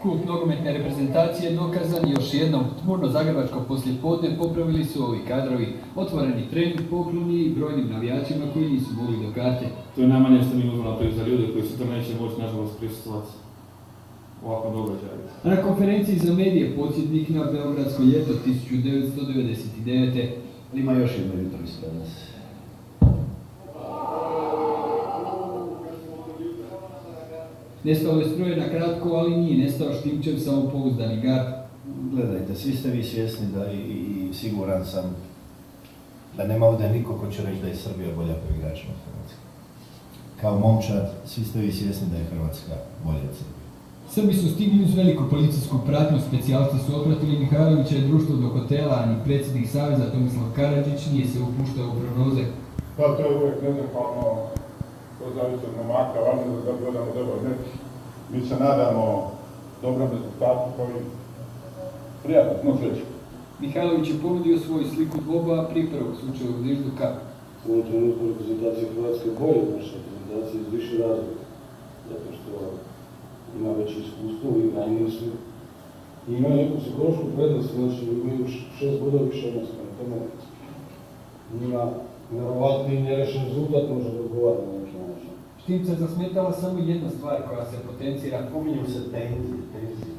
Kult nogometne reprezentacije dokazan još jednom. Tmurno zagrebačko poslijepodne popravili su ovi kadrovi. Otvoreni trening, pokloni i brojnim navijačima koji nisu mogli do karte. To je najmanje što mi možemo napraviti za ljude koji sutra neće moći nažalost prisustvovati ovakvom događaju. A na konferenciji za medije podsjetnik na Beogradsko ljeto 1999. Ima još jedno jutro ispred nas. Nestalo je struje na kratko, ali nije nestao Štimčev samopouzdani gard. Gledajte, svi ste vi svjesni da i siguran sam da nema ovdje niko ko će reći da je Srbija bolja po igračima od Hrvatske. Kao momčad, svi ste vi svjesni da je Hrvatska bolja od Srbije. Srbi su stigli uz veliku policijsku pratnju, specijalci su otpratili Mihajlovića i društvo do hotela, a ni predsjednik Saveza Tomislav Karadžić nije se upuštao u prognoze. Pa to je uvijek nezahvalno, to zavisi od momaka, važno da gledamo dobar meč. Mi se nadamo dobrom rezultatu koji prijatno smo sreći. Mihajlović je ponudio svoju sliku dvoboja prije prvog slučaja u Zvižduka. U ovom trenutku reprezentacija Hrvatske bolje od naše reprezentacije iz više razloga. Zato što ima veće iskustvo u igranju i ima neku psihološku prednost, znači imaju 6 bodova više od nas, tome njima vjerovatni nerešen rezultat može da odgovara na neki način. Štimca zasmetala samo jedna stvar koja se potencira. Pominju se tenzije.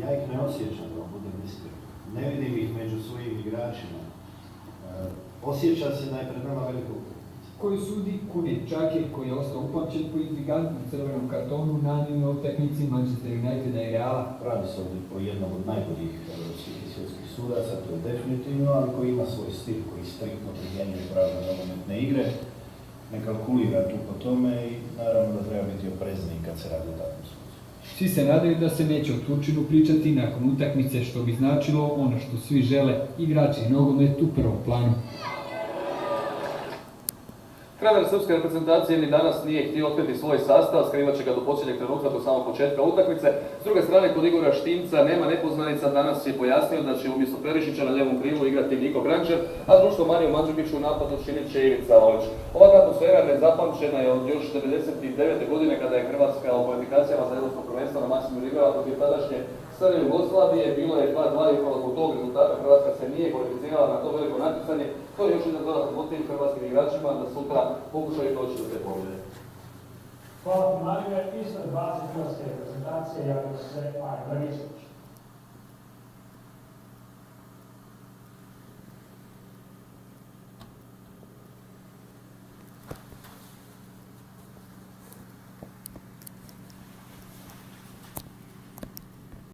Ja ih ne osjećam, da budem iskren. Ne vidim ih među svojim igračima. Osjeća se da je pred nama velika utakmica. Koju sudi Kunit Čakir, koji je ostao upamćen po intrigantnom crvenom kartonu na njoj utakmici Manchester Uniteda i Reala. Radi se o jednom od najboljih europskih i svjetskih sudaca, to je definitivno, ali koji ima svoj stil, koji striktno primjenjuje pravila nogometne igre, ne kalkulira tu po tome i naravno da treba biti oprezniji kad se radi o takvom sudu. Svi se nadaju da se neće o Turčinu pričati nakon utakmice, što bi značilo ono što svi žele, igrači nogomet u prvom planu. Trener srpske reprezentacije ni danas nije htio otkriti svoj sastav, skrivat će ga do posljednjeg trenutka, do samog početka utakmice. S druge strane, kod Igora Štimca nema nepoznanica, danas je pojasnio da će umjesto Perišića na ljevom krilu igrati Niko Grančar, a društvo Mariju Mandžukiću u napadu činit će Ivica Olić. Ovakva atmosfera nezapamćena je od još 1999. godine kada je Hrvatska u kvalifikacijama za europsko prvenstvo na Maksimiru igrala protiv tadašnje Crne Jugoslavije. Bilo je 2-2 i upravo zbog tog rezultata Hrvatska se nije kvalificirala na to veliko natjecanje. To je još jedan dodatni motiv hrvatskim igračima da sutra pokušaju doći do te pobjede. Hvala ti, Marije. Ispred baze hrvatske reprezentacije javio se Aja Dragičević.